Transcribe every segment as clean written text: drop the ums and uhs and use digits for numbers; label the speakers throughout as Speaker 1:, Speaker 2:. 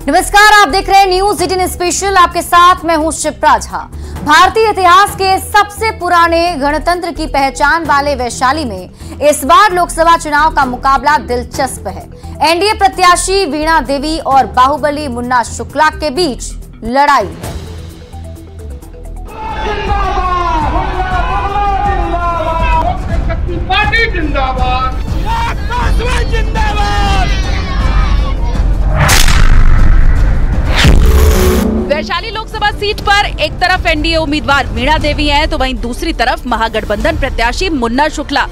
Speaker 1: नमस्कार, आप देख रहे हैं न्यूज 18 स्पेशल। आपके साथ मैं हूं शिप्रा झा। भारतीय इतिहास के सबसे पुराने गणतंत्र की पहचान वाले वैशाली में इस बार लोकसभा चुनाव का मुकाबला दिलचस्प है। एनडीए प्रत्याशी वीणा देवी और बाहुबली मुन्ना शुक्ला के बीच लड़ाई है।
Speaker 2: वैशाली लोकसभा सीट पर एक तरफ एनडीए उम्मीदवार वीणा देवी हैं, तो वहीं दूसरी तरफ महागठबंधन प्रत्याशी मुन्ना शुक्ला।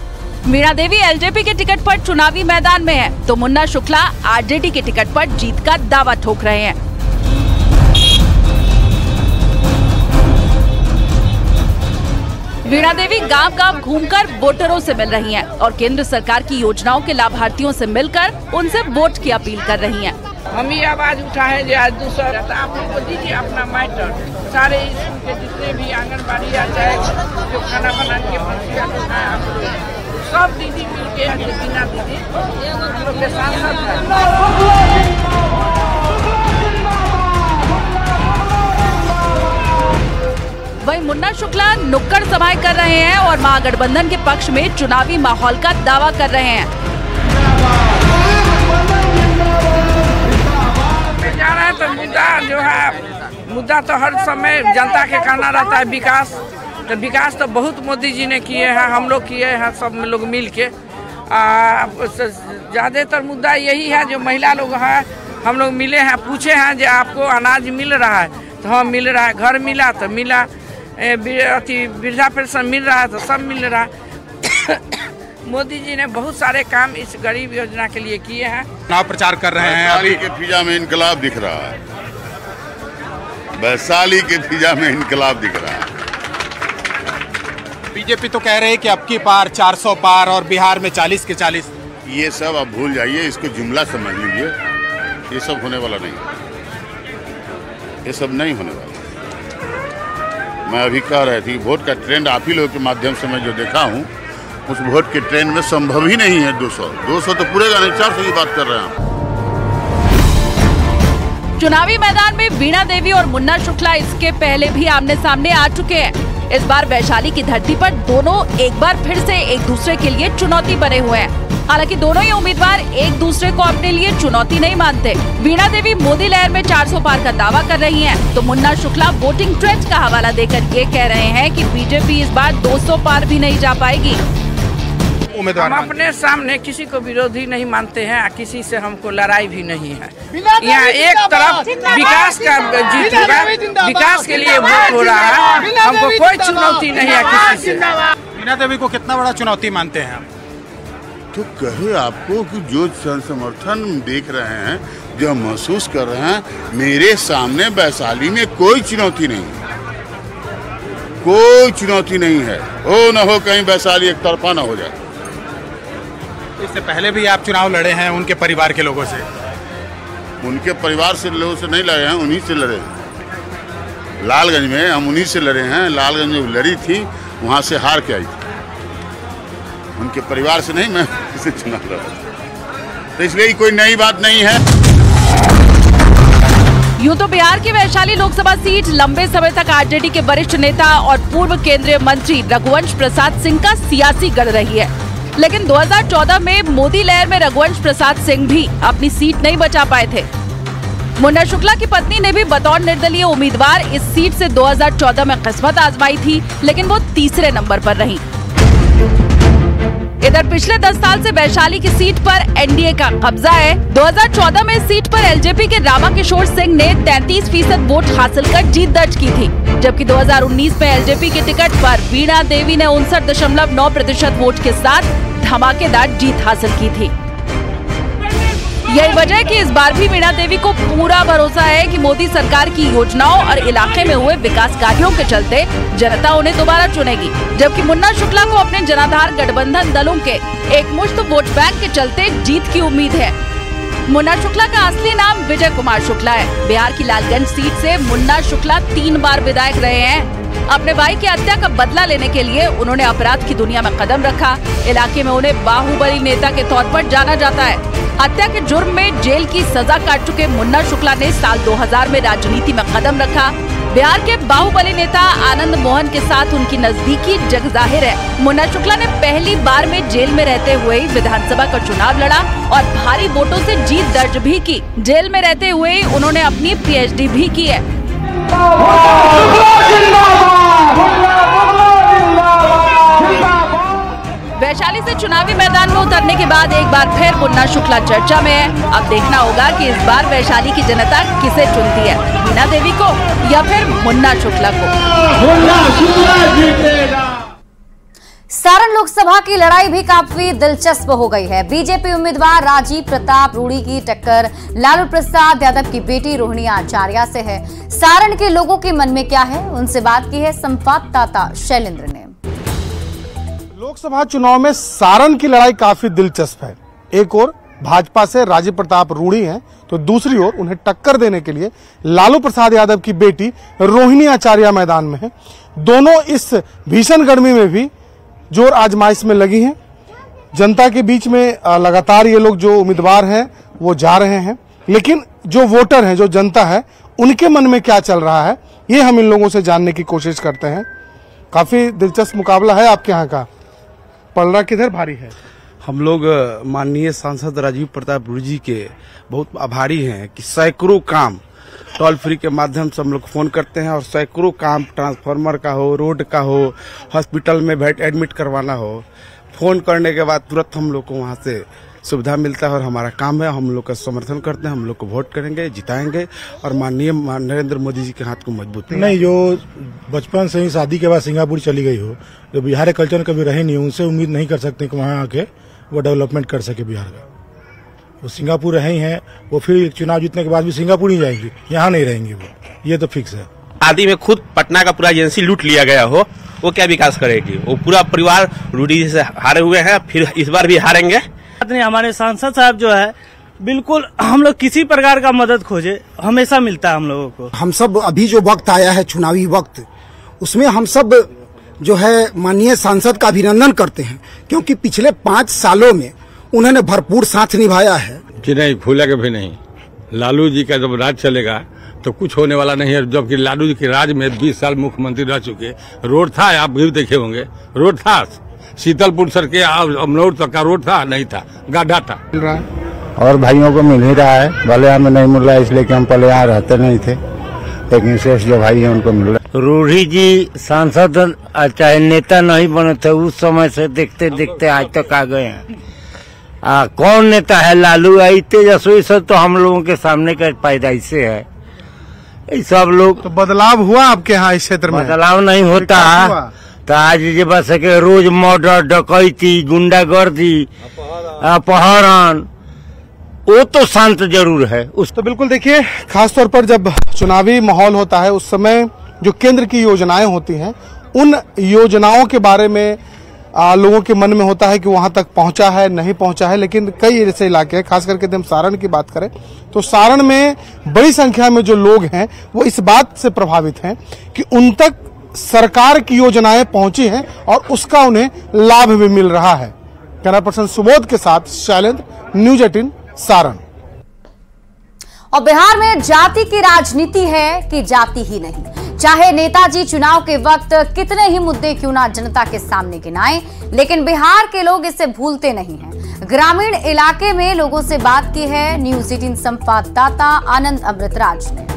Speaker 2: वीणा देवी एलजेपी के टिकट पर चुनावी मैदान में है, तो मुन्ना शुक्ला आरजेडी के टिकट पर जीत का दावा ठोक रहे हैं। वीणा देवी गांव-गांव घूमकर वोटरों से मिल रही हैं और केंद्र सरकार की योजनाओं के लाभार्थियों से मिलकर उनसे वोट की अपील कर रही हैं।
Speaker 3: हम ही आवाज उठाए जो आज दूसरा आप लोग को दीजिए अपना मैटर। सारे स्कूल के जितने भी आंगनबाड़ी या चाहे जो खाना बना के आप सब दीदी मिलके बिना दीदी हम लोग के साथ
Speaker 2: वहीं मुन्ना शुक्ला नुक्कड़ सभाएं कर रहे हैं और महागठबंधन के पक्ष में चुनावी माहौल का दावा कर रहे हैं।
Speaker 3: जा रहे हैं तो मुद्दा जो है मुद्दा तो हर समय जनता के कहना रहता है विकास। तो विकास तो बहुत मोदी जी ने किए हैं, हम लोग किए हैं, सब लोग मिल के। ज़्यादातर मुद्दा यही है जो महिला लोग हैं, हम लोग मिले हैं, पूछे हैं जो आपको अनाज मिल रहा है, तो हाँ मिल रहा है। घर मिला तो मिला, वृद्धा पेंशन मिल रहा है तो सब मिल रहा है। मोदी जी ने बहुत सारे काम इस गरीब योजना के लिए किए हैं।
Speaker 4: चुनाव प्रचार कर रहे हैं।
Speaker 5: अभी के फिजा में इनकलाब दिख रहा है। वैशाली के फिजा में इनकलाब दिख रहा है।
Speaker 4: बीजेपी तो कह रहे हैं कि अब की पार 400 पार और बिहार में 40 के 40।
Speaker 5: ये सब अब भूल जाइए, इसको जुमला समझ लीजिए। ये सब होने वाला नहीं, ये सब नहीं होने वाला। मैं अभी कह रही थी वोट का ट्रेंड आप ही लोगों के माध्यम से मैं जो देखा हूँ, उस वोट के ट्रेंड में संभव ही नहीं है 200 तो पूरेगा नहीं। 400 की बात कर रहे हैं।
Speaker 2: चुनावी मैदान में वीणा देवी और मुन्ना शुक्ला इसके पहले भी आमने सामने आ चुके हैं। इस बार वैशाली की धरती पर दोनों एक बार फिर से एक दूसरे के लिए चुनौती बने हुए हैं। हालांकि दोनों ही उम्मीदवार एक दूसरे को अपने लिए चुनौती नहीं मानते। वीणा देवी मोदी लहर में 400 पार का दावा कर रही हैं, तो मुन्ना शुक्ला वोटिंग ट्रेंड का हवाला देकर ये कह रहे हैं कि बीजेपी इस बार 200 पार भी नहीं जा पाएगी।
Speaker 3: हम अपने सामने किसी को विरोधी नहीं मानते हैं, किसी से हमको लड़ाई भी नहीं है। यहाँ एक तरफ विकास का जीत होगा, विकास के लिए वोट हो रहा है, हमको कोई चुनौती नहीं है किसी से।
Speaker 4: वीणा देवी को कितना बड़ा चुनौती मानते हैं?
Speaker 5: तो कहे आपको कि जो समर्थन देख रहे हैं, जो महसूस कर रहे हैं, मेरे सामने वैशाली में कोई चुनौती नहीं है, कोई चुनौती नहीं है। हो न हो कहीं वैशाली एक तरफा न हो जाए।
Speaker 4: इससे पहले भी आप चुनाव लड़े हैं उनके परिवार के लोगों से?
Speaker 5: उनके परिवार से लोगों से नहीं लड़े हैं, उन्हीं से लड़े। लालगंज में हम उन्हीं से लड़े हैं। लालगंज में लड़ी थी, वहाँ से हार के आई थी। उनके परिवार से नहीं, मैं किसी चुनाव लड़ा, तो इसलिए कोई नई बात नहीं है।
Speaker 2: यूं तो बिहार की वैशाली लोकसभा सीट लंबे समय तक आरजेडी के वरिष्ठ नेता और पूर्व केंद्रीय मंत्री रघुवंश प्रसाद सिंह का सियासी गढ़ रही है, लेकिन 2014 में मोदी लहर में रघुवंश प्रसाद सिंह भी अपनी सीट नहीं बचा पाए थे। मुन्ना शुक्ला की पत्नी ने भी बतौर निर्दलीय उम्मीदवार इस सीट से 2014 में किस्मत आजमाई थी, लेकिन वो तीसरे नंबर पर रही। इधर पिछले 10 साल से वैशाली की सीट पर एनडीए का कब्जा है। 2014 में सीट पर एलजेपी के रामाकिशोर सिंह ने 33% वोट हासिल कर जीत दर्ज की थी, जबकि 2019 में एलजेपी के टिकट पर वीणा देवी ने 59.9% वोट के साथ धमाकेदार जीत हासिल की थी। यही वजह है कि इस बार भी वीणा देवी को पूरा भरोसा है कि मोदी सरकार की योजनाओं और इलाके में हुए विकास कार्यों के चलते जनता उन्हें दोबारा चुनेगी, जबकि मुन्ना शुक्ला को अपने जनाधार गठबंधन दलों के एकमुश्त वोट बैंक के चलते जीत की उम्मीद है। मुन्ना शुक्ला का असली नाम विजय कुमार शुक्ला है। बिहार की लालगंज सीट से मुन्ना शुक्ला 3 बार विधायक रहे हैं। अपने भाई की हत्या का बदला लेने के लिए उन्होंने अपराध की दुनिया में कदम रखा। इलाके में उन्हें बाहुबली नेता के तौर पर जाना जाता है। हत्या के जुर्म में जेल की सजा काट चुके मुन्ना शुक्ला ने साल 2000 में राजनीति में कदम रखा। बिहार के बाहुबली नेता आनंद मोहन के साथ उनकी नजदीकी जग जाहिर है। मुन्ना शुक्ला ने पहली बार में जेल में रहते हुए विधानसभा का चुनाव लड़ा और भारी वोटों से जीत दर्ज भी की। जेल में रहते हुए उन्होंने अपनी PhD भी की है। वैशाली से चुनावी मैदान में उतरने के बाद एक बार फिर मुन्ना शुक्ला चर्चा में है। अब देखना होगा कि इस बार वैशाली की जनता किसे चुनती है, वीणा देवी को या फिर मुन्ना शुक्ला को।
Speaker 1: सारण लोकसभा की लड़ाई भी काफी दिलचस्प हो गई है। बीजेपी उम्मीदवार राजीव प्रताप रूडी की टक्कर लालू प्रसाद यादव की बेटी रोहिणी आचार्य से है। सारण के लोगों के मन में क्या है, उनसे बात की है संवाददाता शैलेंद्र ने।
Speaker 6: लोकसभा चुनाव में सारण की लड़ाई काफी दिलचस्प है। एक ओर भाजपा से राजीव प्रताप रूडी हैं, तो दूसरी ओर उन्हें टक्कर देने के लिए लालू प्रसाद यादव की बेटी रोहिणी आचार्य मैदान में है। दोनों इस भीषण गर्मी में भी जोर आजमाइश में लगी हैं। जनता के बीच में लगातार ये लोग जो उम्मीदवार हैं वो जा रहे हैं, लेकिन जो वोटर हैं, जो जनता है, उनके मन में क्या चल रहा है, ये हम इन लोगों से जानने की कोशिश करते हैं। काफी दिलचस्प मुकाबला है आपके यहाँ का। पलड़ा किधर भारी है?
Speaker 7: हम लोग माननीय सांसद राजीव प्रताप रूडी जी के बहुत आभारी हैं कि सैकड़ों काम टोल फ्री के माध्यम से हम लोग फोन करते हैं और सैकड़ों काम ट्रांसफार्मर का हो, रोड का हो, हॉस्पिटल में बेड एडमिट करवाना हो, फोन करने के बाद तुरंत हम लोग को वहाँ से सुविधा मिलता है और हमारा काम है। हम लोग का समर्थन करते हैं, हम लोग को वोट करेंगे, जिताएंगे और माननीय नरेंद्र मोदी जी के हाथ को मजबूत
Speaker 8: नहीं। जो बचपन से ही शादी के बाद सिंगापुर चली गई हो, जो बिहार के कल्चर कभी रहे नहीं, उनसे उम्मीद नहीं कर सकते कि वहाँ आके वो डेवलपमेंट कर सके बिहार का। वो सिंगापुर रहे हैं, वो फिर चुनाव जीतने के बाद भी सिंगापुर ही जाएंगी, यहाँ नहीं रहेंगी वो, ये तो फिक्स है।
Speaker 9: आदि में खुद पटना का पूरा एजेंसी लूट लिया गया हो, वो क्या विकास करेगी? वो पूरा परिवार रूडी से हारे हुए हैं, फिर इस बार भी हारेंगे।
Speaker 10: हमारे सांसद साहब जो है, बिल्कुल हम लोग किसी प्रकार का मदद खोजे हमेशा मिलता है हम लोगों को।
Speaker 11: हम सब अभी जो वक्त आया है चुनावी वक्त, उसमें हम सब जो है माननीय सांसद का अभिनंदन करते हैं, क्योंकि पिछले 5 सालों में उन्होंने भरपूर साथ निभाया है।
Speaker 12: कि नहीं भूलेगा भी नहीं। लालू जी का जब राज चलेगा तो कुछ होने वाला नहीं है, जबकि लालू जी के राज में 20 साल मुख्यमंत्री रह चुके। रोड था, आप भी देखे होंगे, रोड था। शीतलपुर सर के अमनौर तक का रोड था, नहीं था, गड्ढा था।
Speaker 13: मिल रहा है और भाइयों को मिल ही रहा है। भले हमें नहीं मिल रहा है इसलिए कि हम पहले यहाँ रहते नहीं थे, लेकिन शेष जो भाई है उनको मिल रहा है।
Speaker 14: रूडी जी सांसद चाहे नेता नहीं बने थे, उस समय से देखते देखते आज तक आ गए हैं। कौन नेता है? लालू आई तेजस्वी से तो हम लोगों के सामने का पैदाइश है। सब लोग
Speaker 6: तो बदलाव हुआ आपके यहाँ इस क्षेत्र में?
Speaker 14: बदलाव नहीं होता तो आज ये बस के रोज मर्डर, डकैती, गुंडागर्दी, अपहरण, वो तो शांत जरूर है।
Speaker 6: तो बिल्कुल देखिए, खासतौर पर जब चुनावी माहौल होता है उस समय जो केंद्र की योजनाएं होती हैं, उन योजनाओं के बारे में लोगों के मन में होता है कि वहां तक पहुंचा है, नहीं पहुंचा है। लेकिन कई ऐसे इलाके हैं, खास करके हम सारण की बात करें तो सारण में बड़ी संख्या में जो लोग हैं वो इस बात से प्रभावित हैं कि उन तक सरकार की योजनाएं पहुंची हैं और उसका उन्हें लाभ भी मिल रहा है। कैमरा पर्सन सुबोध के साथ शैलेंद्र, न्यूज 18 सारण।
Speaker 1: और बिहार में जाति की राजनीति है कि जाति ही नहीं। चाहे नेताजी चुनाव के वक्त कितने ही मुद्दे क्यों ना जनता के सामने गिनाएं, लेकिन बिहार के लोग इसे भूलते नहीं हैं। ग्रामीण इलाके में लोगों से बात की है न्यूज 18 संवाददाता आनंद अमृतराज ने।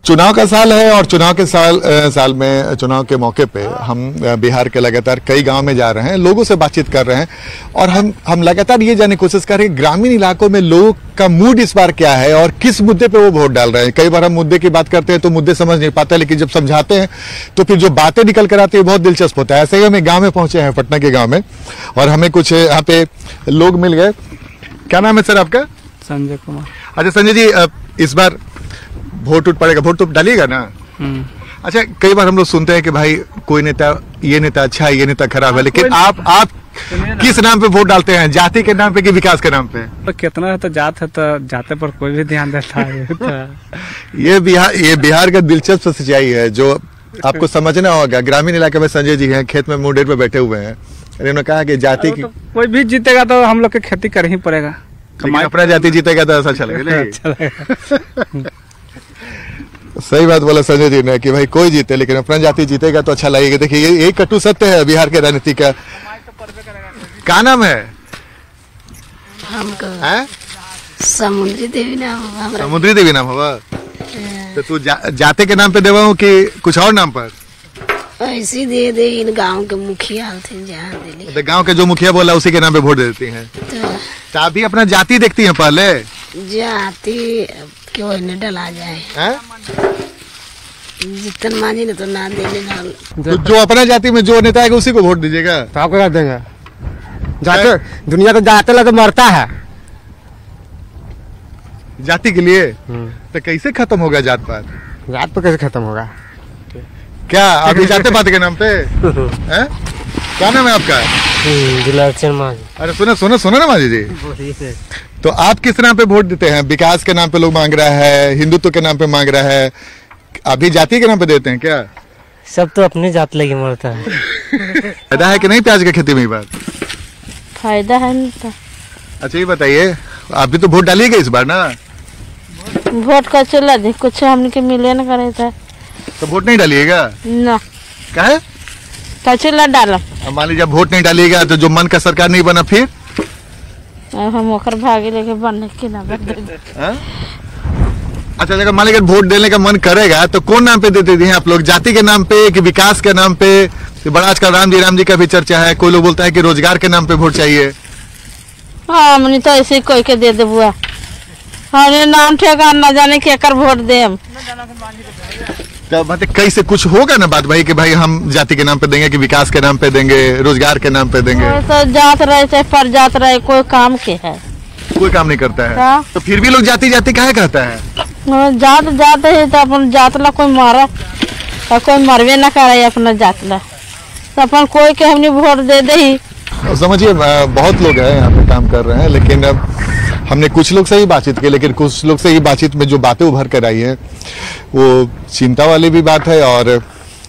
Speaker 15: चुनाव का साल है और चुनाव के साल में चुनाव के मौके पे हम बिहार के लगातार कई गांव में जा रहे हैं, लोगों से बातचीत कर रहे हैं और हम लगातार ये जानने की कोशिश कर रहे हैं ग्रामीण इलाकों में लोगों का मूड इस बार क्या है और किस मुद्दे पे वो वोट डाल रहे हैं। कई बार हम मुद्दे की बात करते हैं तो मुद्दे समझ नहीं पाते, लेकिन जब समझाते हैं तो फिर जो बातें निकल कर आती है बहुत दिलचस्प होता है। ऐसे ही हम एक गाँव में पहुंचे हैं, पटना के गाँव में, और हमें कुछ यहाँ पे लोग मिल गए। क्या नाम है सर आपका?
Speaker 10: संजय कुमार।
Speaker 15: अच्छा संजय जी, इस बार वोट पड़ेगा, वोट तो डालिएगा ना? अच्छा, कई बार हम लोग सुनते हैं कि भाई कोई नेता, ये नेता अच्छा है, ये नेता खराब है, लेकिन आप किस नाम पे वोट डालते हैं? जाति के नाम पे कि विकास के नाम पे?
Speaker 10: तो कितना है तो जात है, तो जाते पर कोई भी ध्यान देता है।
Speaker 15: ये बिहार का दिलचस्प सच्चाई है जो आपको समझना होगा। ग्रामीण इलाके में संजय जी हैं, खेत में मुंडेर पे बैठे हुए हैं उन्होंने कहा कि जाति की
Speaker 16: तो कोई भी जीतेगा तो हम लोग के खेती कर ही पड़ेगा।
Speaker 15: अपना जाति जीतेगा तो ऐसा अच्छा लगेगा। सही बात बोला संजय जी ने कि भाई कोई जीते लेकिन अपना जाति जीतेगा तो अच्छा लगेगा। देखिए यही कटु सत्य है बिहार के राजनीति का। क्या नाम है?
Speaker 17: समुद्री देवी नाम है।
Speaker 15: समुद्री देवी नाम होगा। तो तू जाते के नाम पे देवा हूँ कि कुछ और नाम पर?
Speaker 17: ऐसे दे दे, इन गांव के मुखिया थे जहाँ दिल्ली।
Speaker 15: तो गांव के जो मुखिया बोला उसी के नाम पे वोट देती हैं। तो आप भी अपना जाति देखती हैं पहले?
Speaker 17: जाति क्यों न डला जाए, जितन मांझी ने तो ना देने ना।
Speaker 15: तो जो अपना जाति में जो नेता है उसी को वोट दीजिएगा?
Speaker 18: तो आपको क्या देंगे? जाते दुनिया तो जाते लगे मरता है
Speaker 15: जाति के लिए। तो कैसे खत्म होगा जात पात?
Speaker 18: जात तो कैसे खत्म होगा?
Speaker 15: क्या अभी जाते पात के नाम पे क्या नाम है आपका?
Speaker 18: दिलाचर माझी।
Speaker 15: अरे सुनो ना माझी जी, तो आप किस नाम पे वोट देते हैं? विकास के नाम पे लोग मांग रहा है, हिंदुत्व के नाम पे मांग रहा है, अभी जाति के नाम पे देते हैं क्या?
Speaker 18: सब तो अपनी जात लगी मरता है।
Speaker 15: फायदा है कि नहीं प्याज की खेती में? बात
Speaker 17: फायदा है नहीं।
Speaker 15: अच्छा ये बताइए, आप भी तो वोट डालिएगा इस बार ना?
Speaker 17: वोट का चला दे, कुछ हमने के मिले न करे था
Speaker 15: तो वोट नहीं डालिएगा
Speaker 17: ना?
Speaker 15: क्या है
Speaker 17: कचला डाला।
Speaker 15: मान लीजिए वोट नहीं डालिएगा तो जो मन का सरकार नहीं बना फिर
Speaker 17: हम ओकर भागे लेके बनने के ना बदल।
Speaker 15: अच्छा अगर मान लीजिए वोट देने का मन करेगा तो कौन नाम पे देते हैं आप लोग? जाति के नाम पे कि विकास के नाम पे? बड़ा आजकल राम जी का भी चर्चा है, कोई लोग बोलता है कि रोजगार के नाम पे वोट चाहिए।
Speaker 17: हाँ हमने तो ऐसे कोई के दे दे बुआ, हमने नाम ठेकान न जाने के कर वोट दे हम।
Speaker 15: तो मतलब कैसे कुछ होगा ना बात भाई कि भाई हम जाति के नाम पे देंगे कि विकास के नाम पे देंगे, रोजगार के नाम पे देंगे?
Speaker 17: तो जात रहे चाहे पर जात रहे, कोई काम के है?
Speaker 15: कोई काम नहीं करता है।
Speaker 17: हाँ?
Speaker 15: तो फिर भी लोग जाति जाति काहे कहता है?
Speaker 17: जात जात है तो अपन जात ला कोई मारा और कोई मरवे न करे अपना जात ला, तो अपन कोई के हमने वोट दे दे ही।
Speaker 15: समझिए बहुत लोग हैं यहाँ पे काम कर रहे हैं, लेकिन हमने कुछ लोग से ही बातचीत की, लेकिन कुछ लोग से ही बातचीत में जो बातें उभर कर आई है वो चिंता वाली भी बात है और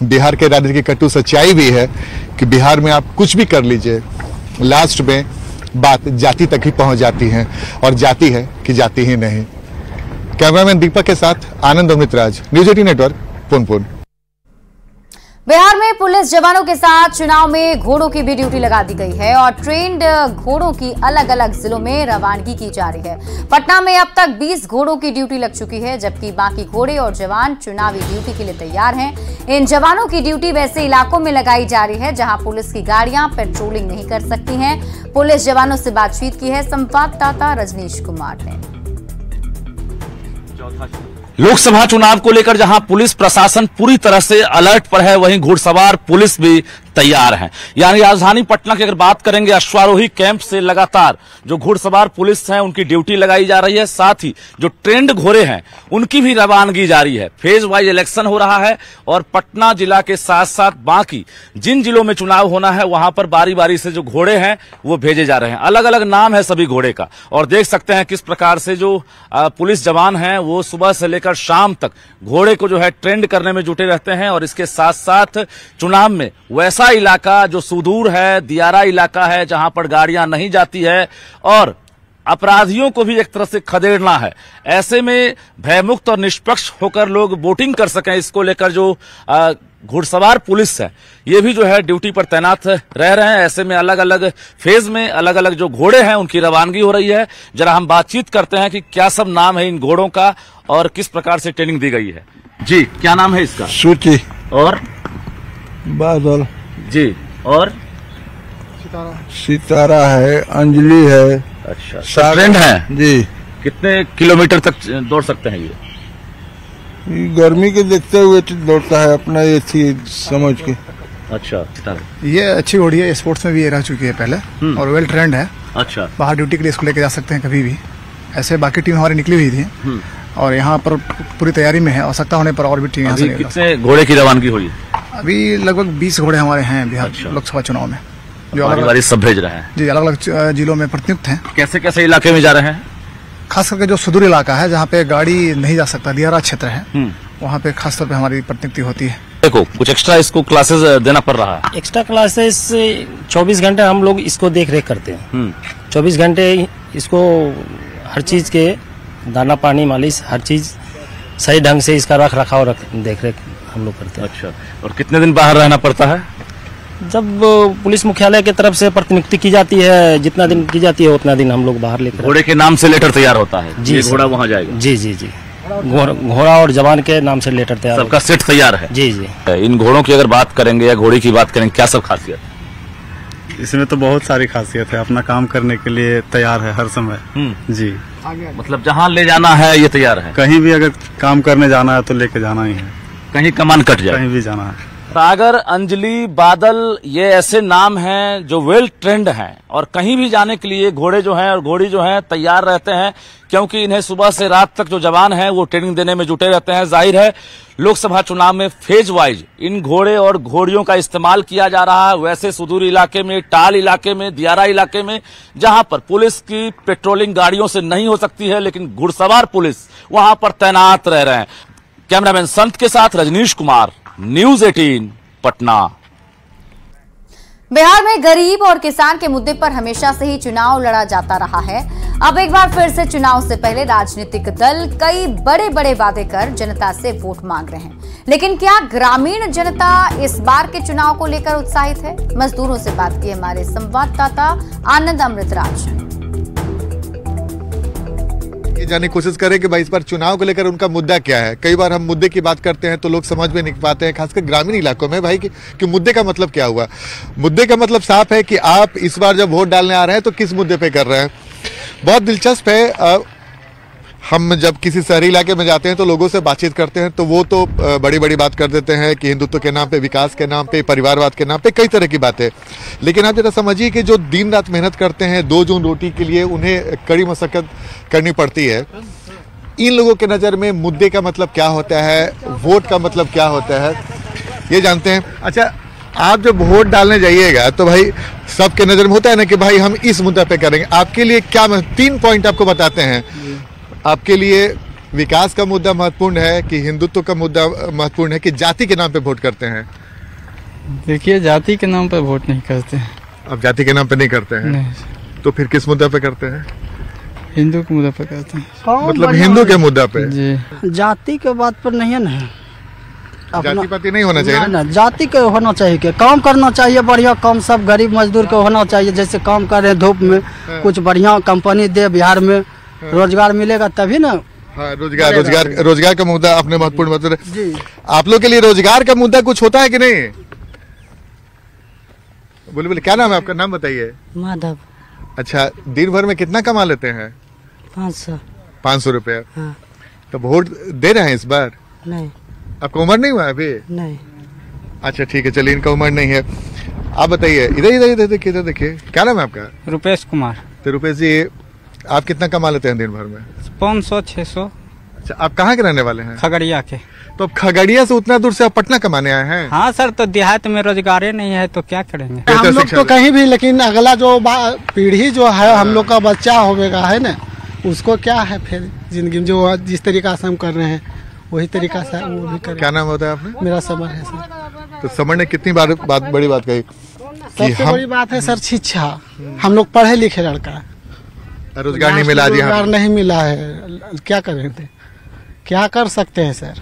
Speaker 15: बिहार के राजनीति की कटु सच्चाई भी है कि बिहार में आप कुछ भी कर लीजिए, लास्ट में बात जाति तक ही पहुंच जाती है और जाति है कि जाति ही नहीं। कैमरामैन दीपक के साथ आनंद अमृतराज, न्यूज 18 नेटवर्क, पुनपुन।
Speaker 1: बिहार में पुलिस जवानों के साथ चुनाव में घोड़ों की भी ड्यूटी लगा दी गई है और ट्रेंड घोड़ों की अलग अलग जिलों में रवानगी की जा रही है। पटना में अब तक 20 घोड़ों की ड्यूटी लग चुकी है, जबकि बाकी घोड़े और जवान चुनावी ड्यूटी के लिए तैयार हैं। इन जवानों की ड्यूटी वैसे इलाकों में लगाई जा रही है जहां पुलिस की गाड़ियां पेट्रोलिंग नहीं कर सकती हैं। पुलिस जवानों से बातचीत की है संवाददाता रजनीश कुमार ने।
Speaker 19: लोकसभा चुनाव को लेकर जहां पुलिस प्रशासन पूरी तरह से अलर्ट पर है, वहीं घुड़सवार पुलिस भी तैयार है। यानी राजधानी पटना की अगर बात करेंगे, अश्वारोही कैंप से लगातार जो घुड़सवार पुलिस है उनकी ड्यूटी लगाई जा रही है, साथ ही जो ट्रेंड घोड़े हैं उनकी भी रवानगी जारी है। फेज वाइज इलेक्शन हो रहा है और पटना जिला के साथ साथ बाकी जिन जिलों में चुनाव होना है वहां पर बारी बारी से जो घोड़े हैं वो भेजे जा रहे हैं। अलग अलग नाम है सभी घोड़े का और देख सकते हैं किस प्रकार से जो पुलिस जवान हैं वो सुबह से लेकर शाम तक घोड़े को जो है ट्रेंड करने में जुटे रहते हैं। और इसके साथ साथ चुनाव में वैसा इलाका जो सुदूर है, दियारा इलाका है जहां पर गाड़ियां नहीं जाती है और अपराधियों को भी एक तरह से खदेड़ना है, ऐसे में भयमुक्त और निष्पक्ष होकर लोग वोटिंग कर सकें, इसको लेकर जो घुड़सवार पुलिस है ये भी जो है ड्यूटी पर तैनात रह रहे हैं। ऐसे में अलग अलग फेज में अलग अलग जो घोड़े हैं उनकी रवानगी हो रही है। जरा हम बातचीत करते हैं कि क्या सब नाम है इन घोड़ों का और किस प्रकार से ट्रेनिंग दी गई है। जी क्या नाम है इसका?
Speaker 20: सूची
Speaker 19: और
Speaker 20: बादल
Speaker 19: जी और
Speaker 20: सितारा है, अंजलि है।
Speaker 19: अच्छा ट्रेंड है
Speaker 20: जी।
Speaker 19: कितने किलोमीटर तक दौड़ सकते हैं ये?
Speaker 20: गर्मी के देखते हुए दौड़ता है अपना ये थी समझ के।
Speaker 19: अच्छा
Speaker 21: ये अच्छी घोड़ी है, स्पोर्ट्स में भी ये रह चुकी है पहले और वेल ट्रेंड है।
Speaker 19: अच्छा
Speaker 21: बाहर ड्यूटी के लिए इसको लेके जा सकते हैं कभी भी। ऐसे बाकी टीम हमारी निकली हुई थी और यहाँ पर पूरी तैयारी में है, आवश्यकता होने पर और भी टीम यहाँ से।
Speaker 19: कितने घोड़े की रवानगी हुई?
Speaker 21: अभी लगभग 20 घोड़े हमारे हैं बिहार लोकसभा चुनाव में, जो
Speaker 19: अलग सब भेज रहे हैं
Speaker 21: जी, अलग अलग जिलों में प्रतिनियुक्त हैं।
Speaker 19: कैसे कैसे इलाके में जा रहे हैं?
Speaker 21: खास करके जो सुदूर इलाका है जहाँ पे गाड़ी नहीं जा सकता, दियारा क्षेत्र है, वहाँ पे खासतौर पे हमारी प्रतिनियुक्ति होती है।
Speaker 19: को कुछ एक्स्ट्रा इसको क्लासेस देना पड़ रहा है?
Speaker 3: एक्स्ट्रा क्लासेस 24 घंटे हम लोग इसको देख रेख करते हैं। 24 घंटे इसको हर चीज के दाना पानी मालिश हर चीज सही ढंग से इसका रख रखाव देख रेख हम लोग करते हैं।
Speaker 19: अच्छा, और कितने दिन बाहर रहना पड़ता है?
Speaker 3: जब पुलिस मुख्यालय की तरफ से प्रतिनियुक्ति की जाती है, जितना दिन की जाती है उतना दिन हम लोग बाहर लेकर।
Speaker 19: घोड़े के नाम से लेटर तैयार होता है?
Speaker 3: जी,
Speaker 19: घोड़ा वहाँ जाएगा?
Speaker 3: जी जी जी, घोड़ा और जवान के नाम से लेटर तैयार,
Speaker 19: सबका सेट तैयार है?
Speaker 3: जी जी।
Speaker 19: इन घोड़ों की अगर बात करेंगे या घोड़ी की बात करेंगे, क्या सब खासियत?
Speaker 22: इसमें तो बहुत सारी खासियत है, अपना काम करने के लिए तैयार है हर समय। जी,
Speaker 19: मतलब जहाँ ले जाना है ये तैयार है?
Speaker 22: कहीं भी अगर काम करने जाना है तो लेके जाना ही है,
Speaker 19: कहीं कमान कट जाए,
Speaker 22: कहीं भी जाना है।
Speaker 19: सागर, अंजलि, बादल ये ऐसे नाम हैं जो वेल ट्रेंड हैं और कहीं भी जाने के लिए घोड़े जो हैं और घोड़ी जो हैं तैयार रहते हैं, क्योंकि इन्हें सुबह से रात तक जो जवान हैं वो ट्रेनिंग देने में जुटे रहते हैं। जाहिर है लोकसभा चुनाव में फेज वाइज इन घोड़े और घोड़ियों का इस्तेमाल किया जा रहा है, वैसे सुदूर इलाके में, टाल इलाके में, दियारा इलाके में, जहां पर पुलिस की पेट्रोलिंग गाड़ियों से नहीं हो सकती है, लेकिन घुड़सवार पुलिस वहां पर तैनात रह रहे हैं। कैमरामैन संत के साथ रजनीश कुमार, न्यूज 18 पटना।
Speaker 1: बिहार में गरीब और किसान के मुद्दे पर हमेशा से ही चुनाव लड़ा जाता रहा है। अब एक बार फिर से चुनाव से पहले राजनीतिक दल कई बड़े बड़े वादे कर जनता से वोट मांग रहे हैं, लेकिन क्या ग्रामीण जनता इस बार के चुनाव को लेकर उत्साहित है? मजदूरों से बात की हमारे संवाददाता आनंद अमृतराज।
Speaker 15: ये जानने की कोशिश करें कि भाई इस बार चुनाव को लेकर उनका मुद्दा क्या है। कई बार हम मुद्दे की बात करते हैं तो लोग समझ में नहीं पाते हैं, खासकर ग्रामीण इलाकों में भाई कि मुद्दे का मतलब क्या हुआ। मुद्दे का मतलब साफ है कि आप इस बार जब वोट डालने आ रहे हैं तो किस मुद्दे पे कर रहे हैं। बहुत दिलचस्प है, हम जब किसी शहरी इलाके में जाते हैं तो लोगों से बातचीत करते हैं तो वो तो बड़ी बड़ी बात कर देते हैं कि हिंदुत्व के नाम पे, विकास के नाम पे, परिवारवाद के नाम पे, कई तरह की बातें। लेकिन आप जरा समझिए कि जो दिन रात मेहनत करते हैं 2 जून रोटी के लिए, उन्हें कड़ी मशक्कत करनी पड़ती है। इन लोगों के नज़र में मुद्दे का मतलब क्या होता है, वोट का मतलब क्या होता है, ये जानते हैं। अच्छा, आप जब वोट डालने जाइएगा तो भाई सबके नज़र में होता है ना कि भाई हम इस मुद्दे पे करेंगे। आपके लिए क्या 3 पॉइंट आपको बताते हैं। आपके लिए विकास का मुद्दा महत्वपूर्ण है कि हिंदुत्व का मुद्दा महत्वपूर्ण है कि जाति के नाम पे वोट करते हैं?
Speaker 16: देखिए, जाति के नाम पे वोट नहीं करते हैं।
Speaker 15: आप जाति के नाम पे नहीं करते हैं?
Speaker 16: नहीं।
Speaker 15: तो फिर किस मुद्दा पे करते हैं?
Speaker 16: हिंदू के मुद्दा पे करते हैं।
Speaker 15: मतलब हिंदू के मुद्दा पे?
Speaker 16: जी।
Speaker 11: जाति के बात पर नहीं है ना,
Speaker 15: जाति पाति नहीं होना चाहिए
Speaker 11: ना, जाति के होना चाहिए कि काम करना चाहिए, बढ़िया काम सब गरीब मजदूर के होना चाहिए। जैसे काम कर रहे हैं धूप में, कुछ बढ़िया कंपनी दे, बिहार में रोजगार मिलेगा तभी ना।
Speaker 15: हाँ, रोजगार का मुद्दा आपने महत्वपूर्ण मतलब। आप लोग के लिए रोजगार का मुद्दा कुछ होता है कि नहीं? बोले बोले, क्या नाम है आपका? नाम बताइए।
Speaker 17: माधव।
Speaker 15: अच्छा, दिन भर में कितना कमा लेते हैं?
Speaker 17: 500
Speaker 15: रुपया। हाँ। तो वोट दे रहे हैं इस बार?
Speaker 17: नहीं।
Speaker 15: आपका उम्र नहीं हुआ अभी?
Speaker 17: नहीं।
Speaker 15: अच्छा ठीक है, चलिए, इनका उम्र नहीं है। आप बताइए, इधर देखिए, क्या नाम है आपका?
Speaker 16: रुपेश कुमार।
Speaker 15: तो रुपेश जी, आप कितना कमा लेते हैं दिन भर में?
Speaker 16: 500-600।
Speaker 15: अच्छा, आप कहाँ के रहने वाले हैं?
Speaker 16: खगड़िया के।
Speaker 15: तो अब खगड़िया से उतना दूर से आप पटना कमाने आए हैं?
Speaker 16: हाँ सर, तो देहात में रोजगार नहीं है तो क्या करेंगे
Speaker 11: हम लोग तो कहीं भी, लेकिन अगला जो पीढ़ी जो है हम लोग का बच्चा होगा है ना, उसको क्या है फिर जिंदगी में जो जिस तरीका से हम कर रहे हैं वही तरीका से वो भी करें।
Speaker 15: क्या नाम होता है आपने?
Speaker 11: मेरा समर है सर।
Speaker 15: तो समर ने कितनी बार बड़ी बात कही?
Speaker 11: सबसे बड़ी बात है सर शिक्षा। हम लोग पढ़े लिखे लड़का,
Speaker 15: रोजगार नहीं मिला।
Speaker 11: रोजगार नहीं मिला है, क्या करें थे, क्या कर सकते हैं सर?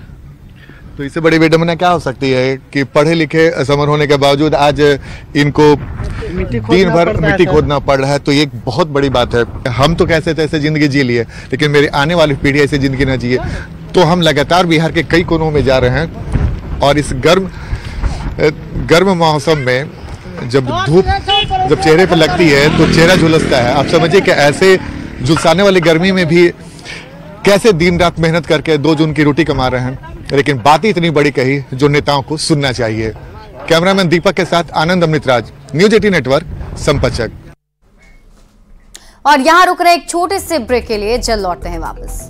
Speaker 15: तो इससे बड़ी विडंबना क्या हो सकती है कि पढ़े लिखे समर होने के बावजूद आज इनको दिन भर मिट्टी खोदना पड़ रहा है। तो ये बहुत बड़ी बात है। हम तो कैसे तैसे जिंदगी जी लिए, लेकिन मेरी आने वाली पीढ़ी ऐसी जिंदगी ना जिए। तो हम लगातार बिहार के कई कोनों में जा रहे हैं और इस गर्म मौसम में जब धूप जब चेहरे पर लगती है तो चेहरा झुलसता है। आप समझिए कि ऐसे झुलसाने वाली गर्मी में भी कैसे दिन रात मेहनत करके 2 जून की रोटी कमा रहे हैं। लेकिन बात इतनी बड़ी कही जो नेताओं को सुनना चाहिए। कैमरामैन दीपक के साथ आनंद अमृतराज, न्यूज 18 नेटवर्क, संपचक।
Speaker 1: और यहाँ रुक रहे एक छोटे से ब्रेक के लिए, जल्द लौटते हैं वापस।